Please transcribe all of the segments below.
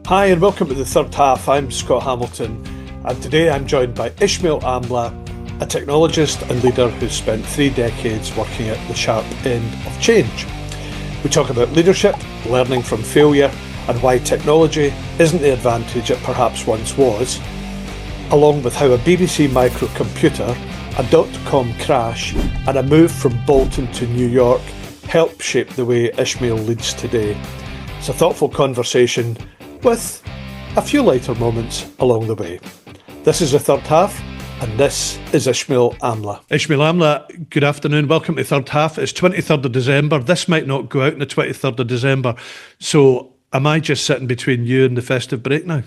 Hi and welcome to the third half. I'm Scott Hamilton and today I'm joined by Ismail Amla, a technologist and leader who's spent 3 decades working at the sharp end of change. We talk about leadership, learning from failure and why technology isn't the advantage it perhaps once was, along with how a BBC microcomputer, a dot-com crash and a move from Bolton to New York helped shape the way Ismail leads today. It's a thoughtful conversation with a few lighter moments along the way. This is the third half, and this is Ismail Amla. Ismail Amla, good afternoon. Welcome to the third half. It's 23rd of December. This might not go out on the 23rd of December. So am I just sitting between you and the festive break now?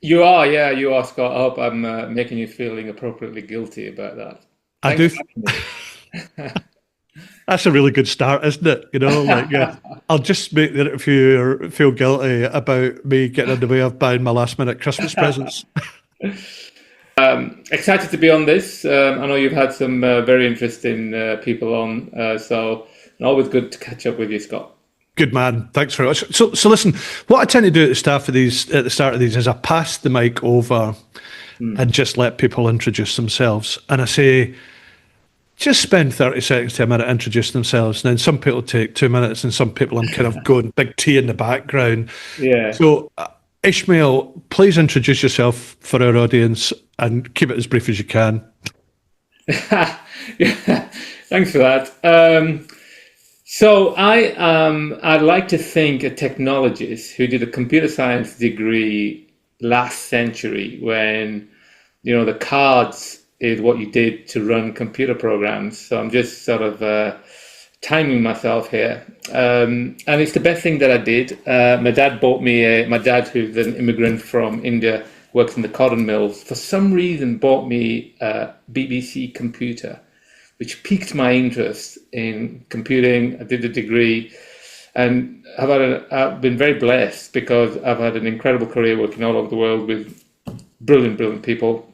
You are, yeah, you are, Scott. I hope I'm making you feeling appropriately guilty about that. I Thanks do. for having me. That's a really good start, isn't it? You know, I'll just make the interviewer feel guilty about me getting in the way of buying my last minute Christmas presents. Excited to be on this. I know you've had some very interesting people on, so always good to catch up with you, Scott. Good man. Thanks very much. So listen, what I tend to do at the start of these is I pass the mic over and just let people introduce themselves. And I say, just spend 30 seconds to a minute introducing themselves. And then some people take 2 minutes and some people I'm kind of going big T in the background. Yeah. So Ishmael, please introduce yourself for our audience and keep it as brief as you can. Yeah, thanks for that. So I'd like to think a technologist who did a computer science degree last century when, the cards is what you did to run computer programs. So I'm just sort of timing myself here. And it's the best thing that I did. My dad my dad, who's an immigrant from India, works in the cotton mills, for some reason bought me a BBC computer, which piqued my interest in computing. I did a degree and I've been very blessed because I've had an incredible career working all over the world with brilliant, brilliant people.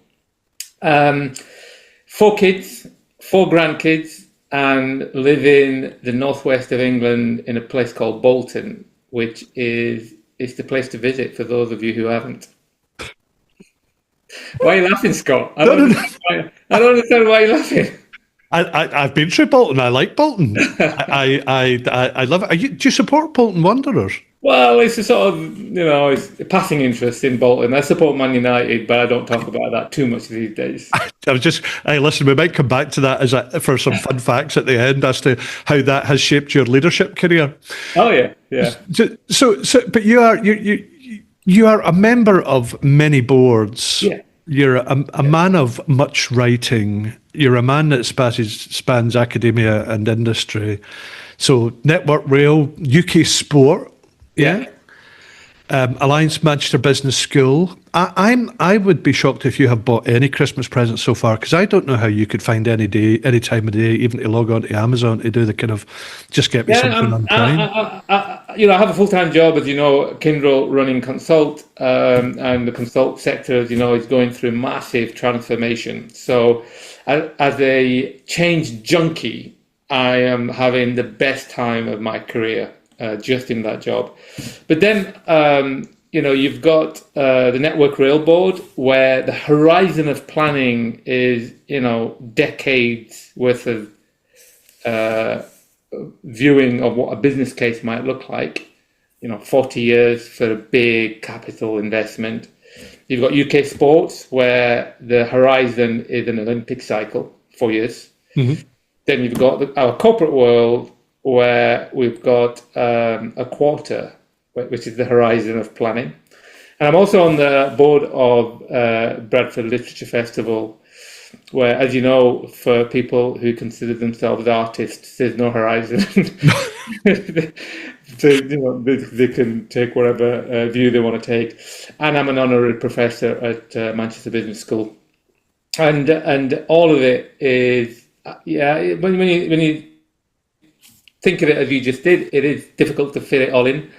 4 kids, 4 grandkids, and live in the northwest of England in a place called Bolton, which is the place to visit for those of you who haven't. Why are you laughing, Scott? I don't understand why you're laughing. I've been through Bolton. I like Bolton. I love it. Do you support Bolton Wanderers? Well, it's a sort of, it's a passing interest in Bolton. I support Man United, but I don't talk about that too much these days. Listen, we might come back to that for some fun facts at the end as to how that has shaped your leadership career. Oh yeah. But you are a member of many boards. Yeah. You're a man of much writing. You're a man that spans academia and industry. So Network Rail, UK Sport. Yeah. Alliance Manchester Business School. I would be shocked if you have bought any Christmas presents so far, because I don't know how you could find any time of day, even to log on to Amazon to do the kind of just get me something on Prime. I have a full-time job, as you know, Kindle running Consult, and the Consult sector, as you know, is going through massive transformation. So as a change junkie, I am having the best time of my career. Just in that job. But then, you've got the Network Rail Board, where the horizon of planning is, decades worth of viewing of what a business case might look like, 40 years for a big capital investment. You've got UK Sports, where the horizon is an Olympic cycle, 4 years. Mm-hmm. Then you've got our corporate world, where we've got a quarter, which is the horizon of planning. And I'm also on the board of Bradford Literature Festival, where, as you know, for people who consider themselves artists, there's no horizon. So, they can take whatever view they want to take. And I'm an honorary professor at Manchester Business School. And all of it is, when you think of it as you just did, it is difficult to fit it all in,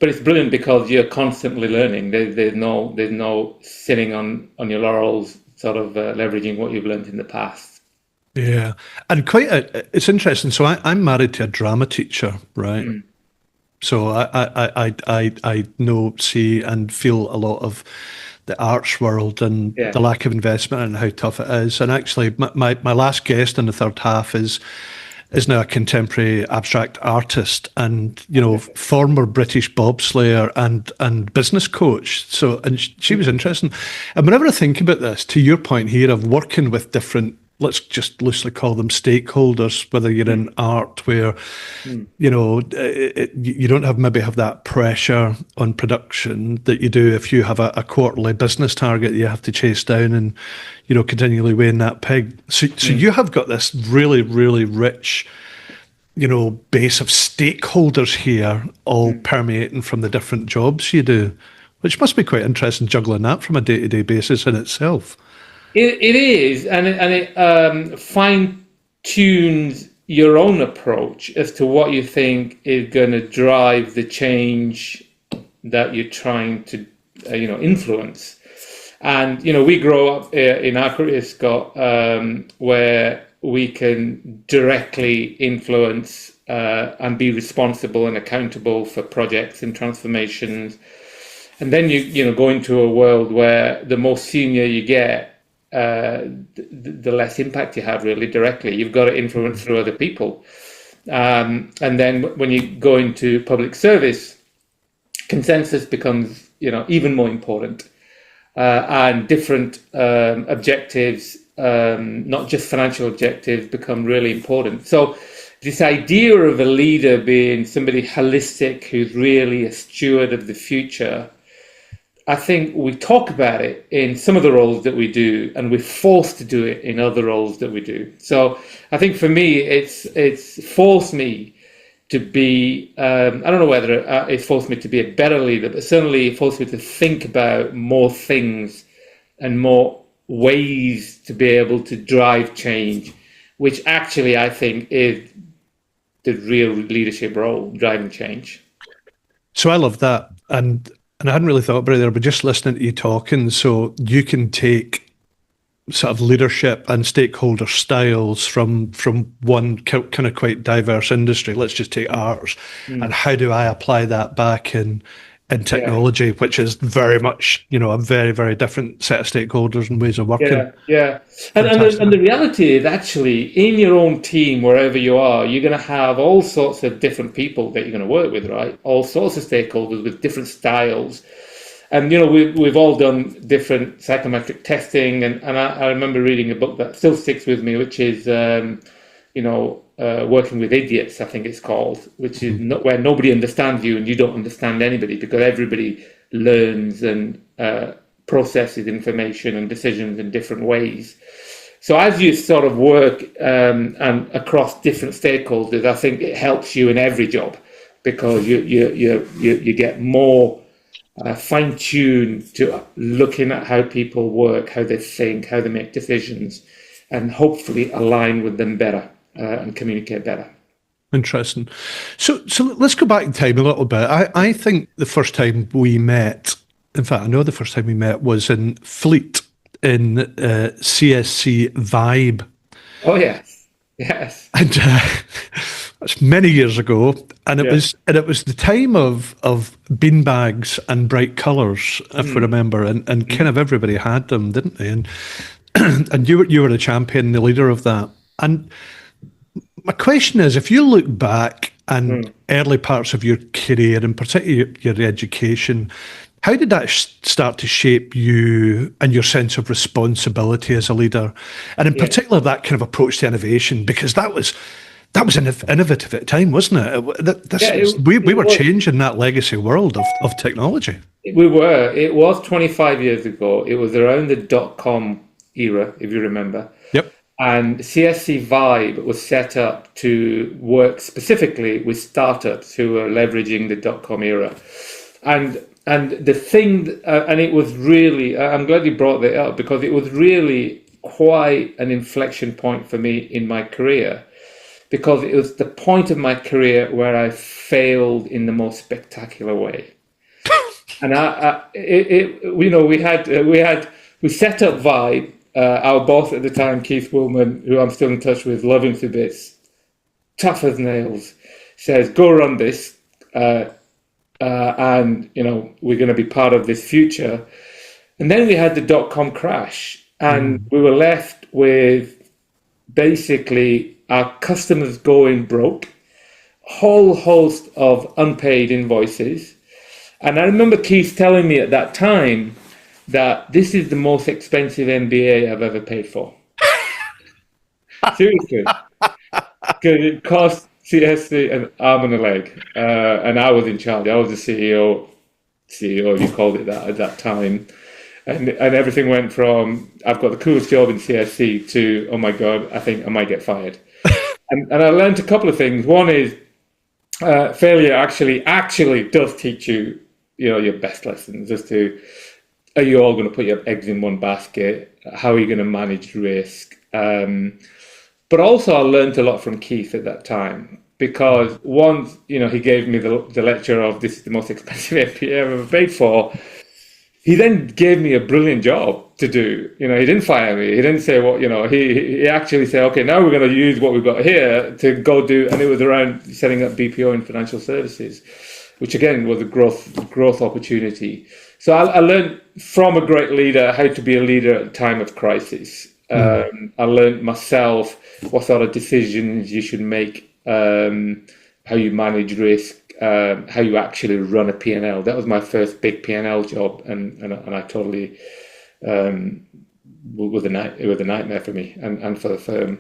but it's brilliant because you're constantly learning. There's no sitting on your laurels, sort of leveraging what you've learned in the past. Yeah, and it's interesting. So I'm married to a drama teacher, right? So I know, see, and feel a lot of the arts world and Yeah. the lack of investment and how tough it is. And actually, my last guest in the third half is now a contemporary abstract artist and former British bobslayer and business coach. So and she was interesting. And whenever I think about this, to your point here of working with different, let's just loosely call them stakeholders, whether you're in art where you don't have that pressure on production that you do if you have a quarterly business target that you have to chase down and continually weighing that peg. So you have got this really, really rich base of stakeholders here, all permeating from the different jobs you do, which must be quite interesting juggling that from a day-to-day basis in itself. It is, and it fine tunes your own approach as to what you think is going to drive the change that you're trying to, influence. And we grow up in our career, Scott, where we can directly influence and be responsible and accountable for projects and transformations. And then you go into a world where the more senior you get, the less impact you have really directly. You've got to influence through other people. And then when you go into public service, consensus becomes even more important. And different objectives, not just financial objectives, become really important. So this idea of a leader being somebody holistic who's really a steward of the future, I think we talk about it in some of the roles that we do, and we're forced to do it in other roles that we do. So I think for me, it's forced me to be, I don't know whether it forced me to be a better leader, but certainly it forced me to think about more things and more ways to be able to drive change, which actually I think is the real leadership role, driving change. So I love that. And I hadn't really thought about it there, but just listening to you talking, so you can take sort of leadership and stakeholder styles from one kind of quite diverse industry. Let's just take ours, and how do I apply that back in technology, which is very much a very, very different set of stakeholders and ways of working. Yeah. And the reality is actually in your own team, wherever you are, you're going to have all sorts of different people that you're going to work with, right? All sorts of stakeholders with different styles. And we've all done different psychometric testing, and I remember reading a book that still sticks with me, which is Working with Idiots, I think it's called, which is where nobody understands you and you don't understand anybody, because everybody learns and processes information and decisions in different ways. So as you sort of work and across different stakeholders, I think it helps you in every job, because you get more fine-tuned to looking at how people work, how they think, how they make decisions, and hopefully align with them better and communicate better. Interesting. So let's go back in time a little bit. I think the first time we met, in fact, I know the first time we met was in Fleet in CSC Vibe. Oh, yes. And that's many years ago, and it was the time of beanbags and bright colours, if we remember, and kind of everybody had them, didn't they? And and you were the champion, the leader of that. And my question is, if you look back and early parts of your career, and particularly your education, how did that start to shape you and your sense of responsibility as a leader, and in particular that kind of approach to innovation? Because that was innovative at the time, wasn't it? We were changing that legacy world of technology. We were. It was 25 years ago. It was around the .com era, if you remember. Yep. And CSC Vibe was set up to work specifically with startups who were leveraging the .com era. And the thing, and it was really, I'm glad you brought that up, because it was really quite an inflection point for me in my career, because it was the point of my career where I failed in the most spectacular way. And we set up Vibe. Our boss at the time, Keith Willman, who I'm still in touch with, love him to bits, tough as nails, says, go run this. and we're going to be part of this future. And then we had the dot-com crash, and we were left with basically our customers going broke, whole host of unpaid invoices. And I remember Keith telling me at that time that this is the most expensive MBA I've ever paid for. Seriously. Because it cost CSC an arm and a leg. And I was in charge. I was the CEO, you called it that at that time. And everything went from, I've got the coolest job in CSC to, oh my God, I think I might get fired. and I learned a couple of things. One is failure actually does teach you, your best lessons as to, are you all going to put your eggs in one basket? How are you going to manage risk? But also I learned a lot from Keith at that time, because once, he gave me the lecture of this is the most expensive MBA I've ever paid for. He then gave me a brilliant job to do. He didn't fire me. He didn't say what, he actually said, okay, now we're going to use what we've got here to go do, and it was around setting up BPO in financial services, which again was a growth opportunity. So I learned from a great leader how to be a leader at a time of crisis. I learned myself what sort of decisions you should make, how you manage risk, how you actually run a P&L. That was my first big P&L job, and I totally it was a nightmare for me and for the firm.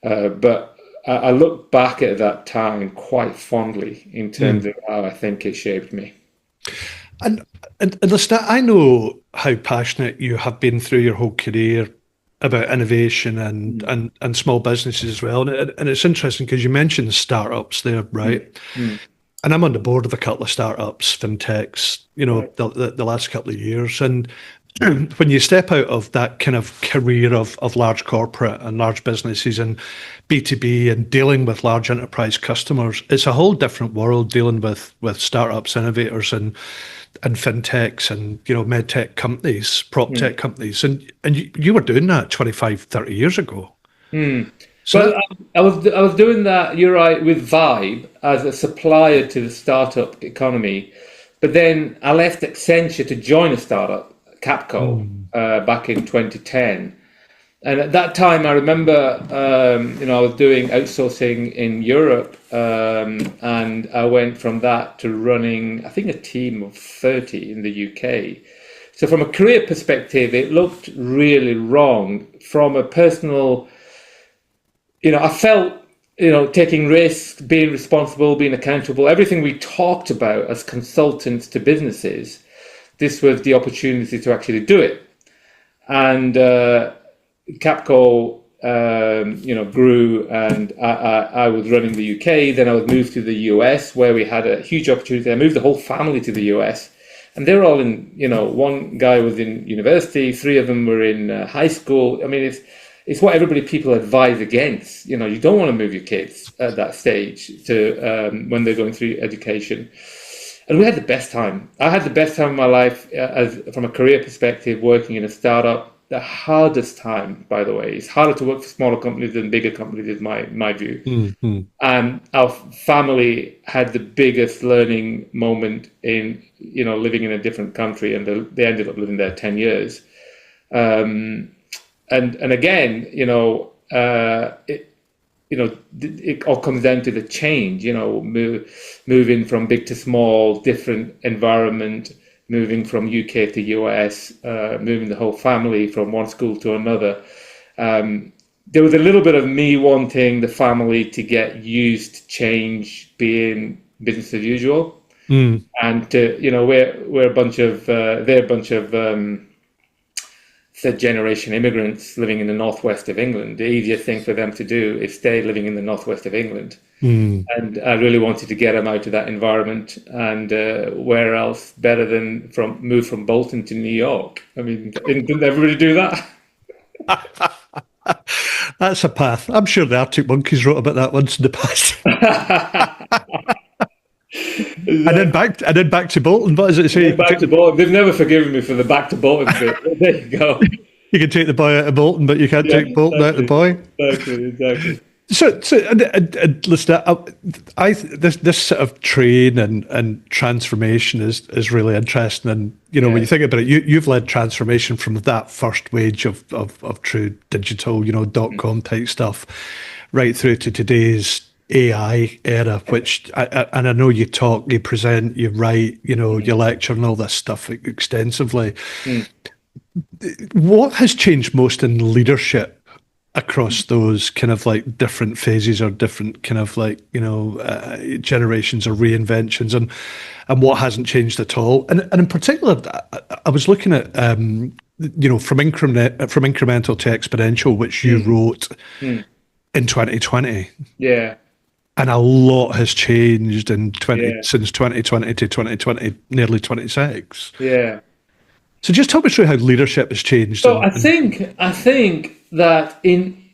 But I look back at that time quite fondly in terms of how I think it shaped me. And listen, I know how passionate you have been through your whole career about innovation and small businesses as well. And it's interesting because you mentioned startups there, right? And I'm on the board of a couple of startups, fintechs, the last couple of years. And when you step out of that kind of career of large corporate and large businesses and B2B and dealing with large enterprise customers, it's a whole different world dealing with startups, innovators and fintechs and, medtech companies, prop tech companies. And you were doing that 25, 30 years ago. So I was doing that, you're right, with Vibe as a supplier to the startup economy. But then I left Accenture to join a startup, Capco, back in 2010. And at that time, I remember, I was doing outsourcing in Europe, and I went from that to running, I think, a team of 30 in the UK. So from a career perspective, it looked really wrong. From a personal, I felt, taking risks, being responsible, being accountable, everything we talked about as consultants to businesses, this was the opportunity to actually do it. And Capco, grew, and I was running the UK. Then I was moved to the US, where we had a huge opportunity. I moved the whole family to the US, and they're all in, one guy was in university, 3 of them were in high school. I mean, it's what people advise against. You don't want to move your kids at that stage to when they're going through education. And we had the best time. I had the best time of my life from a career perspective, working in a startup. The hardest time, by the way, it's harder to work for smaller companies than bigger companies, is my view. And our family had the biggest learning moment in, living in a different country, and they ended up living there 10 years. And again, it all comes down to the change, moving from big to small, different environment, moving from UK to US, moving the whole family from one school to another. There was a little bit of me wanting the family to get used to change being business as usual. And to, we're a bunch of, they're a bunch of third generation immigrants living in the northwest of England. The easiest thing for them to do is stay living in the northwest of England. And I really wanted to get them out of that environment, and where else better than move from Bolton to New York? I mean, didn't everybody do that? That's a path. I'm sure the Arctic Monkeys wrote about that once in the past. And then back to Bolton. What does it say? Back to Bolton. They've never forgiven me for the back to Bolton bit. There you go. You can take the boy out of Bolton, but you can't take Bolton out of the boy. Exactly. Listen, this sort of train and transformation is really interesting. And when you think about it, you've led transformation from that first wave of true digital, .com type stuff, right through to today's AI era. And I know you talk, you present, you write, you lecture and all this stuff extensively. Mm. What has changed most in leadership across those kind of like different phases or different kind of like generations or reinventions, and what hasn't changed at all? And in particular, I was looking at from incremental to exponential, which you wrote in 2020. Yeah. And a lot has changed Yeah. since 2020 to 2020, nearly 26. Yeah. So just talk me through how leadership has changed. So I think that in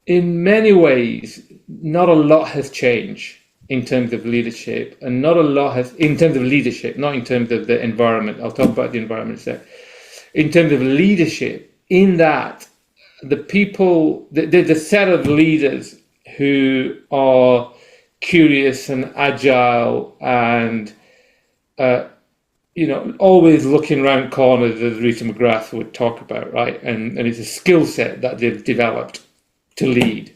many ways, not a lot has changed in terms of leadership, and not a lot has in terms of leadership, not in terms of the environment. I'll talk about the environment in a sec. In terms of leadership, in that the people, the set of leaders who are curious and agile and always looking around corners, as Rita McGrath would talk about, right? And it's a skill set that they've developed to lead.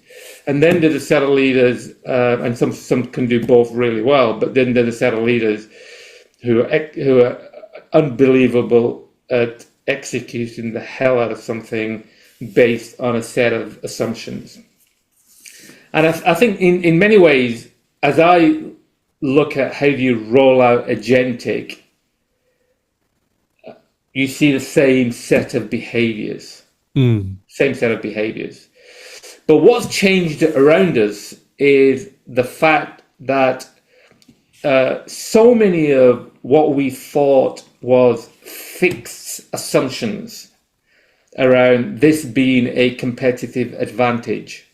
And then there's a set of leaders, and some can do both really well, but then there's a set of leaders who are unbelievable at executing the hell out of something based on a set of assumptions. And I think in many ways, as I look at how do you roll out agentic, you see the same set of behaviors. Same set of behaviors. But what's changed around us is the fact that so many of what we thought was fixed assumptions around this being a competitive advantage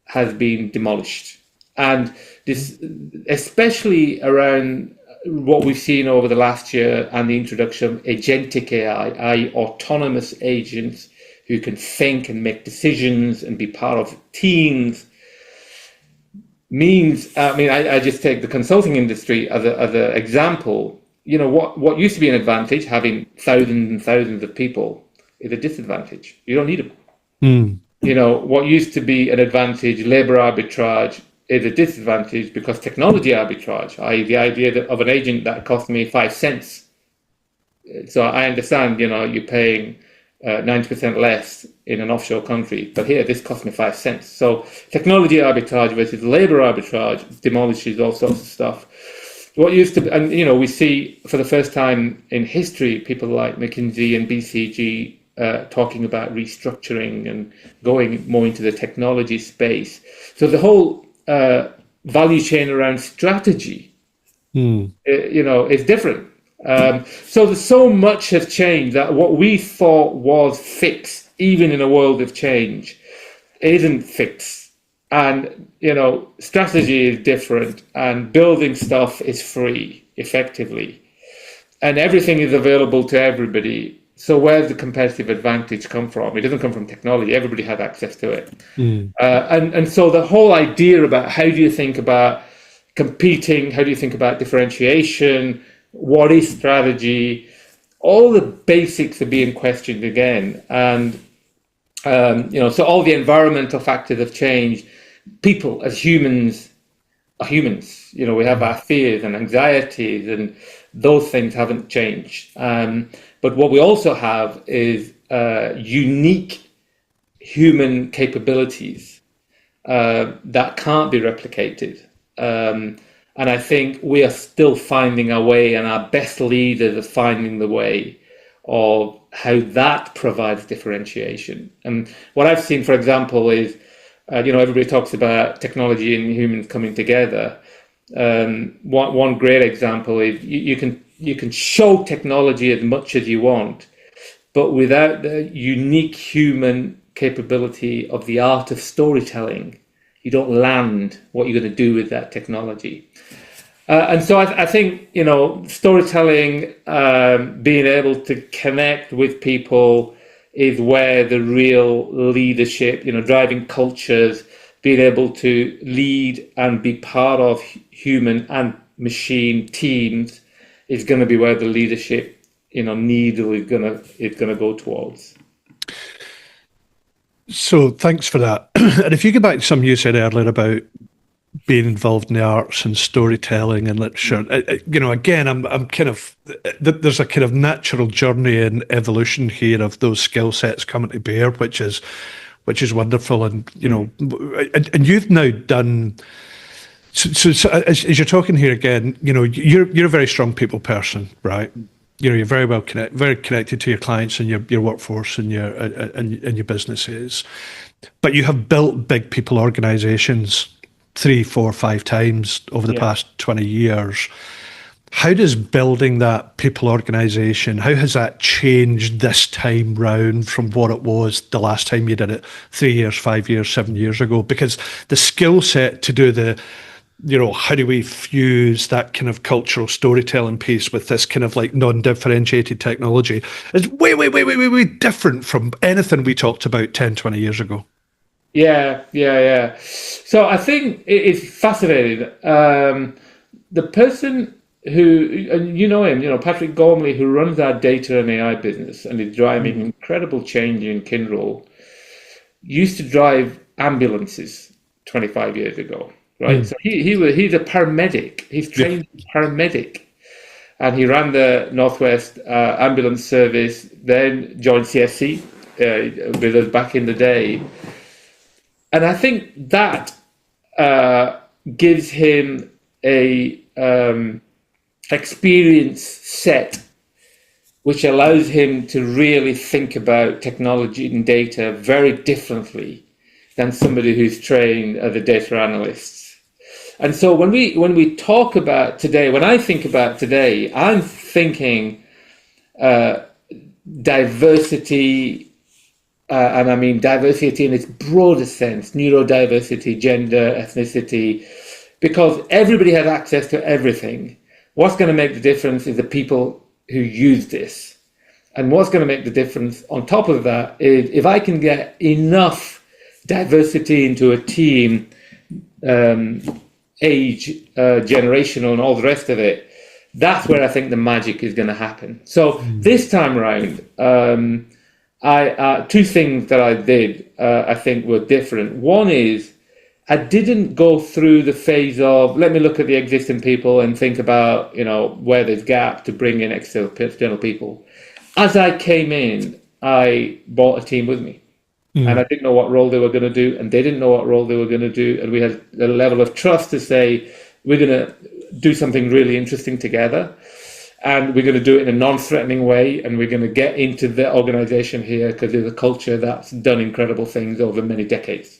has been demolished. And this, especially around what we've seen over the last year and the introduction of agentic AI, i.e. autonomous agents who can think and make decisions and be part of teams, means, I just take the consulting industry as an example. What used to be an advantage, having thousands and thousands of people, is a disadvantage. You don't need them. What used to be an advantage, labor arbitrage, is a disadvantage because technology arbitrage, i.e. the idea of an agent that cost me 5 cents. So I understand, you're paying 90% less in an offshore country, but here this cost me 5 cents. So technology arbitrage versus labor arbitrage demolishes all sorts of stuff. What used to, and we see for the first time in history, people like McKinsey and BCG talking about restructuring and going more into the technology space. So the whole value chain around strategy, is different. So there's so much has changed that what we thought was fixed, even in a world of change, isn't fixed. And, strategy is different, and building stuff is free, effectively. And everything is available to everybody. So where's the competitive advantage come from? It doesn't come from technology. Everybody has access to it. And so the whole idea about how do you think about competing, how do you think about differentiation, what is strategy, all the basics are being questioned again. And, so all the environmental factors have changed. People as humans are humans. We have our fears and anxieties, and those things haven't changed. But what we also have is unique human capabilities that can't be replicated. And I think we are still finding our way, and our best leaders are finding the way of how that provides differentiation. And what I've seen, for example, is, everybody talks about technology and humans coming together. One great example is you can show technology as much as you want, but without the unique human capability of the art of storytelling, you don't land what you're going to do with that technology. And so I think, storytelling, being able to connect with people is where the real leadership, driving cultures, being able to lead and be part of human and machine teams is going to be where the leadership, needle is gonna go towards. So thanks for that. And if you go back to something you said earlier about being involved in the arts and storytelling and literature, again, I'm kind of, there's a kind of natural journey and evolution here of those skill sets coming to bear, which is wonderful. And and you've now done. So as you're talking here again, you're a very strong people person, right? You're very well very connected to your clients and your workforce and your businesses, but you have built big people organizations 3, 4, 5 times over the past 20 years. How does building that people organization, how has that changed this time round from what it was the last time you did it 3 years, 5 years, 7 years ago? Because the skill set to do the, how do we fuse that kind of cultural storytelling piece with this kind of like non-differentiated technology is way different from anything we talked about 10, 20 years ago. Yeah. So I think it's fascinating. The person who, and you know him, Patrick Gormley, who runs our data and AI business and is driving incredible change in Kyndryl, used to drive ambulances 25 years ago, right? So he's a paramedic. He's trained paramedic. And he ran the Northwest Ambulance Service, then joined CSC with us back in the day. And I think that gives him a experience set which allows him to really think about technology and data very differently than somebody who's trained as a data analyst. And so when we talk about today, when I think about today, I'm thinking diversity. And I mean diversity in its broadest sense, neurodiversity, gender, ethnicity, because everybody has access to everything. What's going to make the difference is the people who use this. And what's going to make the difference on top of that is if I can get enough diversity into a team, age, generational, and all the rest of it, that's where I think the magic is going to happen. So this time around, two things that I did, I think were different. One is I didn't go through the phase of, let me look at the existing people and think about, where there's gap to bring in external people. As I came in, I brought a team with me. And I didn't know what role they were going to do, and they didn't know what role they were going to do. And we had a level of trust to say, we're going to do something really interesting together. And we're going to do it in a non-threatening way, and we're going to get into the organization here because there's a culture that's done incredible things over many decades.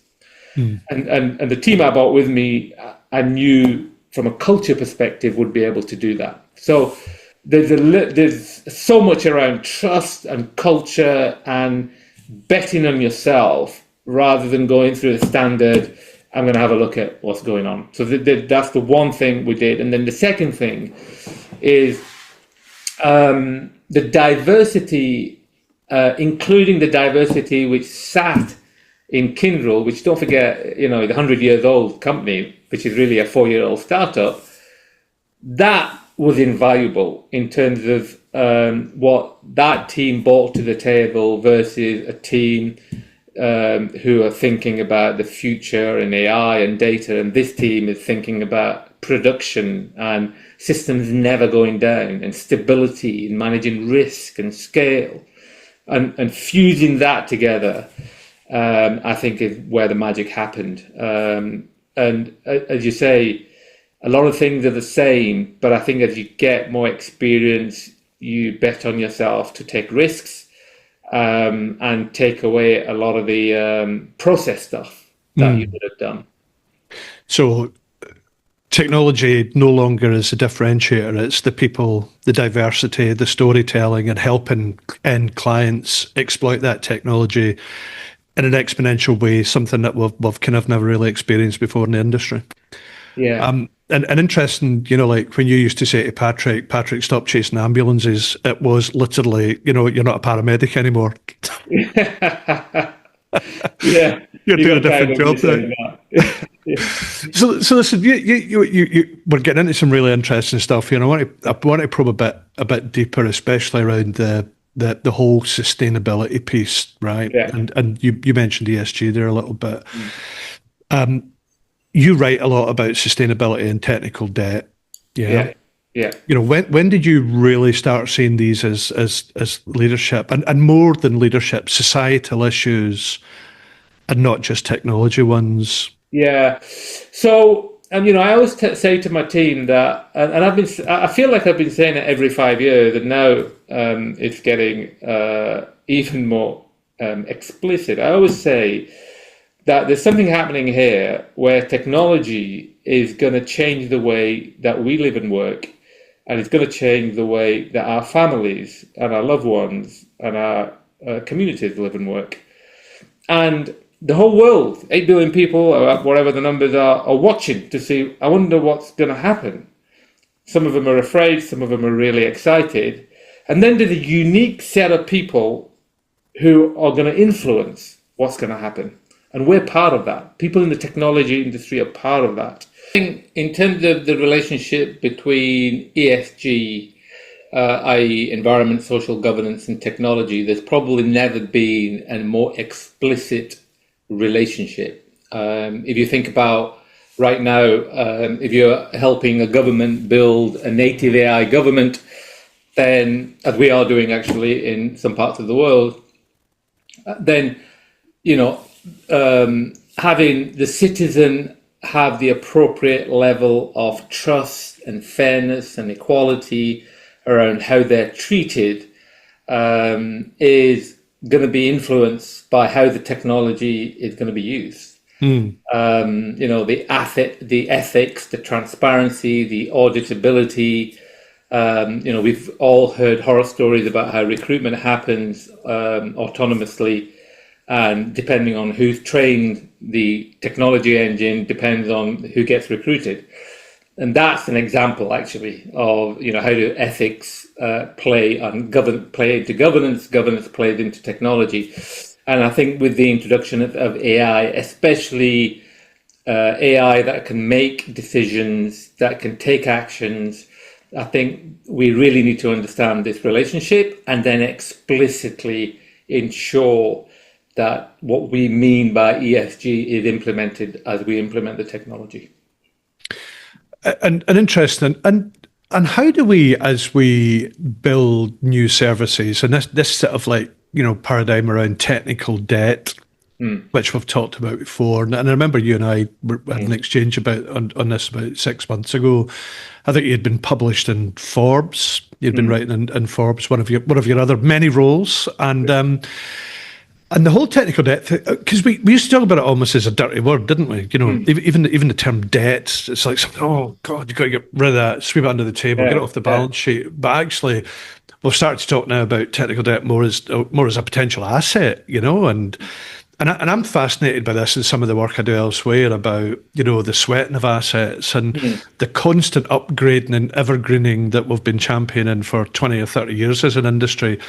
And the team I brought with me, I knew from a culture perspective would be able to do that. So there's so much around trust and culture and betting on yourself rather than going through the standard, I'm going to have a look at what's going on. So that's the one thing we did. And then the second thing is the diversity, including the diversity which sat in Kyndryl, which, don't forget, the 100-year-old company, which is really a 4-year-old startup, that was invaluable in terms of what that team brought to the table versus a team who are thinking about the future and AI and data, and this team is thinking about production and systems never going down and stability and managing risk and scale, and fusing that together, I think is where the magic happened. And as you say, a lot of things are the same, but I think as you get more experience, you bet on yourself to take risks and take away a lot of the process stuff that you would have done. So technology no longer is a differentiator. It's the people, the diversity, the storytelling, and helping end clients exploit that technology in an exponential way, something that we've kind of never really experienced before in the industry. Yeah. And interesting, like when you used to say to Patrick, stop chasing ambulances, it was literally, you're not a paramedic anymore. Yeah, You're you doing a got tired different of me job there. saying that. Yeah. So listen, we're getting into some really interesting stuff here. And I want to probe a bit deeper, especially around the whole sustainability piece, right? Yeah. And you mentioned ESG there a little bit. Mm. You write a lot about sustainability and technical debt. Yeah. Yeah. Yeah. When did you really start seeing these as leadership and more than leadership, societal issues and not just technology ones? Yeah. So, I always say to my team that, and I feel like I've been saying it every 5 years, and now it's getting even more explicit. I always say that there's something happening here where technology is going to change the way that we live and work, and it's going to change the way that our families and our loved ones and our communities live and work. And the whole world, 8 billion people, or whatever the numbers are watching to see, I wonder what's going to happen. Some of them are afraid, some of them are really excited. And then there's a unique set of people who are going to influence what's going to happen. And we're part of that. People in the technology industry are part of that. In terms of the relationship between ESG, i.e. environment, social governance and technology, there's probably never been a more explicit relationship. If you think about right now, if you're helping a government build a native AI government, then, as we are doing actually in some parts of the world, then, having the citizen have the appropriate level of trust and fairness and equality around how they're treated is going to be influenced by how the technology is going to be used. The ethics, the transparency, the auditability. We've all heard horror stories about how recruitment happens autonomously, and depending on who's trained the technology engine depends on who gets recruited. And that's an example, actually, of how do ethics play into governance, governance plays into technology. And I think with the introduction of AI, especially AI that can make decisions, that can take actions, I think we really need to understand this relationship and then explicitly ensure that what we mean by ESG is implemented as we implement the technology. And interesting. And how do we, as we build new services, and this sort of paradigm around technical debt, which we've talked about before, and I remember you and I had an exchange on this about 6 months ago. I think you had been published in Forbes. You'd been writing in Forbes, one of your other many roles, and the whole technical debt, because we used to talk about it almost as a dirty word, didn't we? Even the term debt, it's like, oh God, you've got to get rid of that, sweep it under the table, get it off the balance sheet. But actually, we've started to talk now about technical debt more as a potential asset, and I'm fascinated by this and some of the work I do elsewhere about, the sweating of assets and the constant upgrading and evergreening that we've been championing for 20 or 30 years as an industry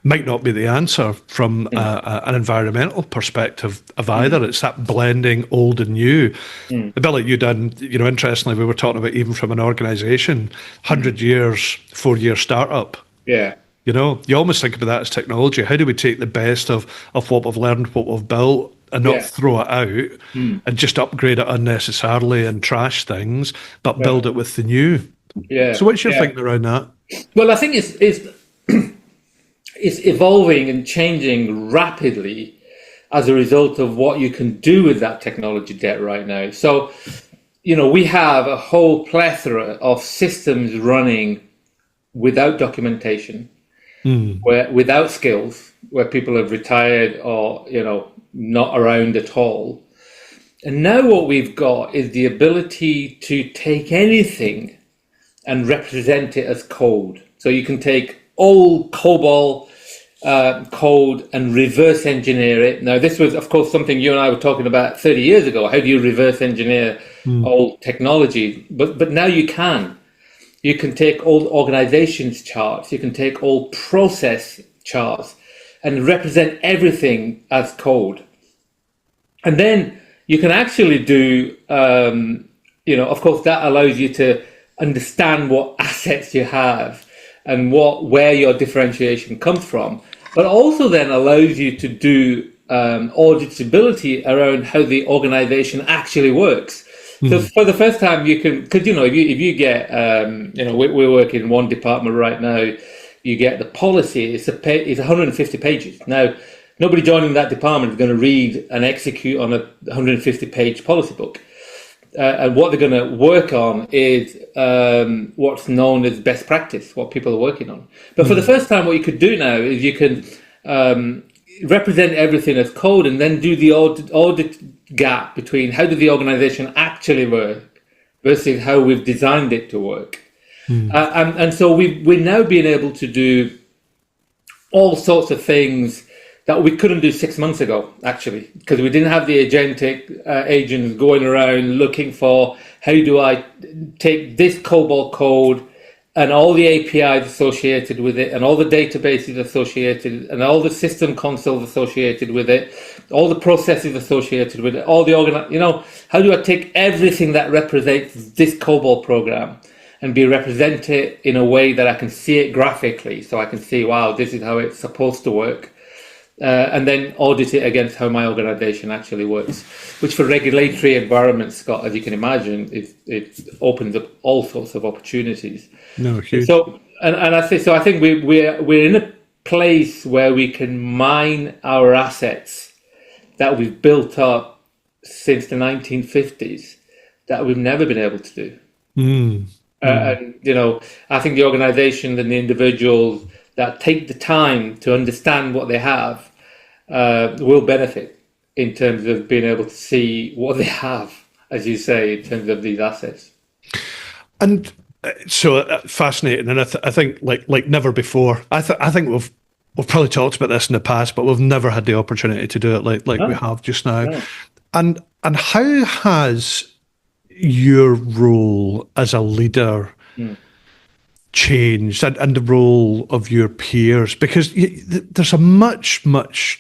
might not be the answer from an environmental perspective of either. It's that blending old and new. A bit like you done, interestingly, we were talking about even from an organisation, 100 years, 4-year startup. Yeah. You almost think about that as technology. How do we take the best of what we've learned, what we've built, and not throw it out and just upgrade it unnecessarily and trash things, but build it with the new? Yeah. So what's your thinking around that? Well, I think it's evolving and changing rapidly as a result of what you can do with that technology debt right now. So, we have a whole plethora of systems running without documentation, where without skills, where people have retired or not around at all. And now what we've got is the ability to take anything and represent it as code. So you can take old COBOL code and reverse engineer it. Now, this was, of course, something you and I were talking about 30 years ago. How do you reverse engineer old technology? But now you can. You can take old organizations charts, you can take old process charts and represent everything as code. And then you can actually do, of course, that allows you to understand what assets you have and where your differentiation comes from, but also then allows you to do auditability around how the organization actually works. So for the first time, you can, because if you get, we're working in one department right now. You get the policy. It's 150 pages. Now, nobody joining that department is going to read and execute on a 150-page policy book. And what they're going to work on is what's known as best practice, what people are working on. But for the first time, what you could do now is you can represent everything as code and then do the audit gap between how did the organization actually work versus how we've designed it to work. And so we're now being able to do all sorts of things that we couldn't do 6 months ago, actually, because we didn't have the agentic agents going around looking for how do I take this COBOL code and all the APIs associated with it and all the databases associated and all the system consoles associated with it, all the processes associated with it, all the how do I take everything that represents this COBOL program and be represented in a way that I can see it graphically, so I can see, wow, this is how it's supposed to work. And then audit it against how my organization actually works, which for regulatory environments, Scott, as you can imagine, it opens up all sorts of opportunities. No, huge. So, and I think we're in a place where we can mine our assets that we've built up since the 1950s that we've never been able to do. And I think the organizations and the individuals that take the time to understand what they have will benefit in terms of being able to see what they have, as you say, in terms of these assets. And so fascinating, and I think like never before. I think we've probably talked about this in the past, but we've never had the opportunity to do it like we have just now. No. And how has your role as a leader changed, and the role of your peers, because there's a much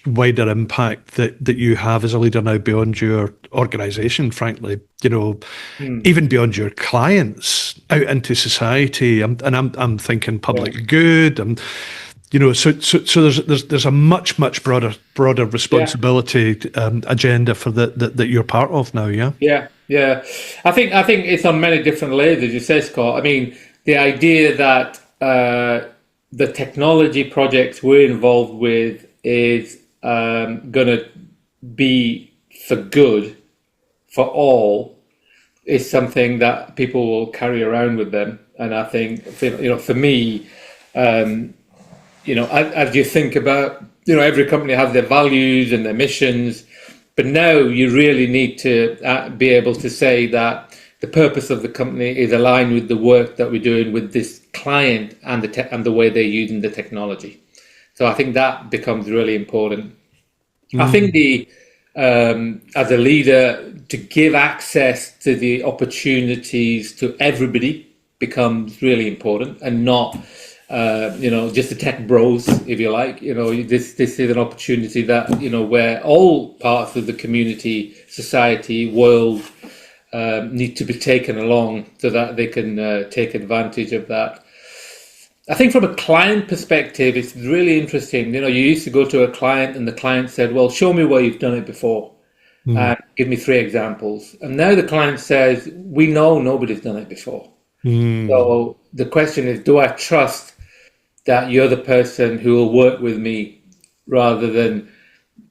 wider impact that you have as a leader now beyond your organization, frankly, even beyond your clients out into society, and I'm thinking public good, and so there's a much broader responsibility agenda for that you're part of now. Yeah. I think it's on many different layers, as you say, Scott. I mean, the idea that the technology projects we're involved with is going to be for good for all is something that people will carry around with them. And I think, for me, as you think about, every company has their values and their missions, but now you really need to be able to say that the purpose of the company is aligned with the work that we're doing with this client and the way they're using the technology. So I think that becomes really important. I think as a leader, to give access to the opportunities to everybody becomes really important, and not just the tech bros, if you like. This is an opportunity that where all parts of the community, society, world need to be taken along so that they can take advantage of that. I think from a client perspective, it's really interesting. You used to go to a client and the client said, well, show me where you've done it before. Give me 3 examples. And now the client says, we know nobody's done it before. So the question is, do I trust that you're the person who will work with me rather than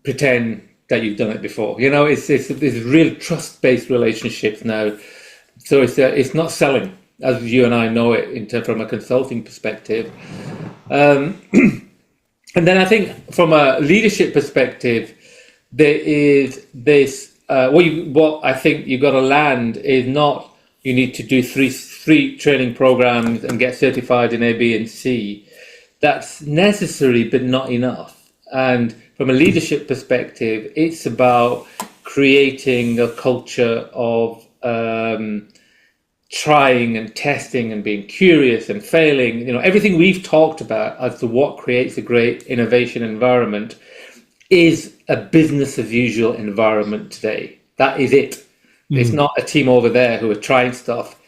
pretend that you've done it before? It's real trust-based relationships now. So it's not selling as you and I know it from a consulting perspective. And then I think from a leadership perspective, there is this, what I think you've got to land is not you need to do three training programs and get certified in A, B, and C. That's necessary, but not enough. And from a leadership perspective, it's about creating a culture of trying and testing and being curious and failing. Everything we've talked about as to what creates a great innovation environment is a business as usual environment today. That is it. It's not a team over there who are trying stuff.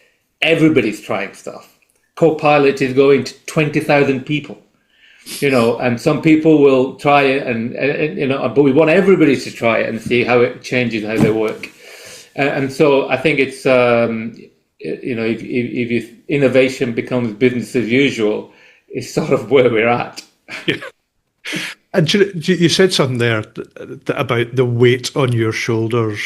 Everybody's trying stuff. Copilot is going to 20,000 people, and some people will try it, but we want everybody to try it and see how it changes how they work. And so I think it's, if innovation becomes business as usual, it's sort of where we're at. Yeah. And you said something there about the weight on your shoulders.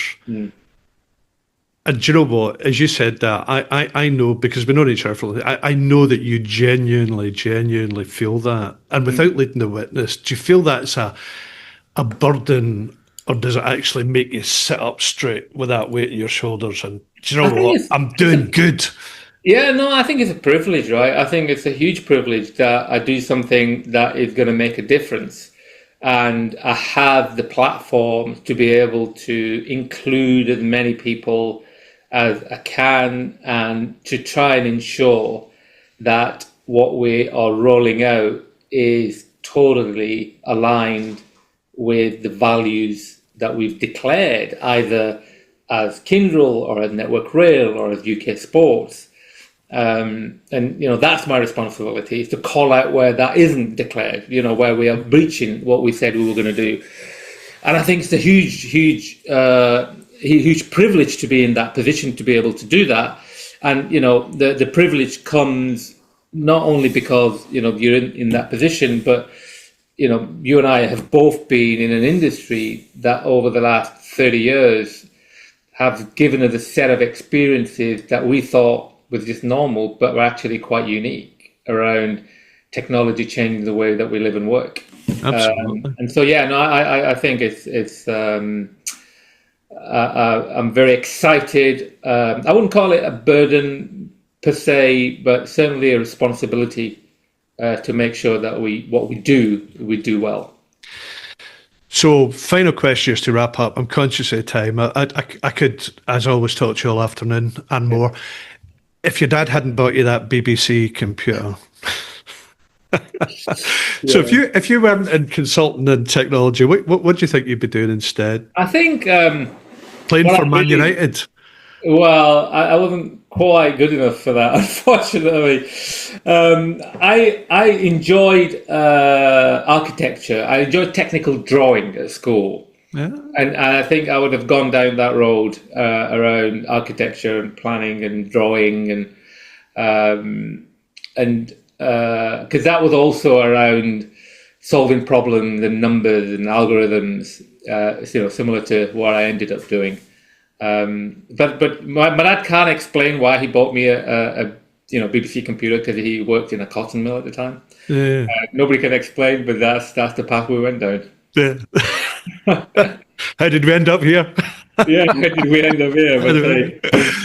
And do you know what? As you said that, I know, because we've known each other for a little, I know that you genuinely feel that. And without leading the witness, do you feel that's a burden, or does it actually make you sit up straight with that weight on your shoulders and, do you know what? I'm doing good. Yeah, no, I think it's a privilege, right? I think it's a huge privilege that I do something that is going to make a difference. And I have the platform to be able to include as many people as I can, and to try and ensure that what we are rolling out is totally aligned with the values that we've declared, either as Kyndryl or as Network Rail or as UK Sports. And that's my responsibility, is to call out where that isn't declared, where we are breaching what we said we were going to do. And I think it's a huge privilege to be in that position, to be able to do that. And the privilege comes not only because you're in that position, but you and I have both been in an industry that over the last 30 years have given us a set of experiences that we thought was just normal, but were actually quite unique around technology changing the way that we live and work. Absolutely. And so, I think it's I'm very excited. I wouldn't call it a burden per se, but certainly a responsibility to make sure that what we do well. So, final question just to wrap up. I'm conscious of time. I could, as always, talk to you all afternoon and more. If your dad hadn't bought you that BBC computer, so if you weren't in consulting and technology, what do you think you'd be doing instead? I think playing for Man United. Well, I wasn't quite good enough for that, unfortunately. I enjoyed architecture. I enjoyed technical drawing at school. Yeah. And I think I would have gone down that road around architecture and planning and drawing, and because that was also around solving problems and numbers and algorithms, similar to what I ended up doing. But my dad can't explain why he bought me a BBC computer, because he worked in a cotton mill at the time. Yeah. Nobody can explain, but that's the path we went down. Yeah. How did we end up here? Yeah, how did we end up here? But,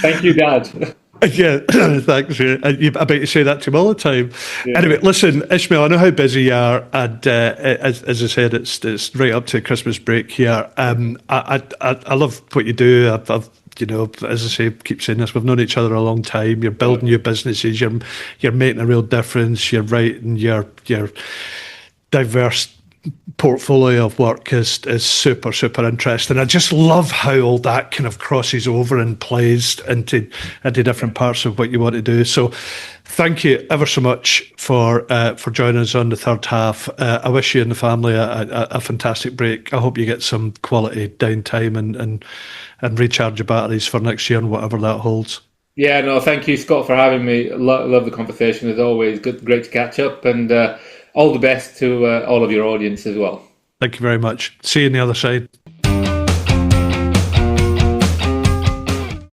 thank you, Dad. Yeah, thanks. I bet you say that to him all the time. Yeah. Anyway, listen, Ismail, I know how busy you are, and as I said, it's right up to Christmas break here. I love what you do. I've as I say, keep saying this, we've known each other a long time. You're building new businesses. You're making a real difference. You're writing your diverse portfolio of work is super interesting. I just love how all that kind of crosses over and plays into different parts of what you want to do. So thank you ever so much for joining us on the third half. I wish you and the family a fantastic break. I hope you get some quality downtime and recharge your batteries for next year and whatever that holds. Yeah, no, thank you, Scott, for having me. Love the conversation as always. Great to catch up, and all the best to all of your audience as well. Thank you very much. See you on the other side.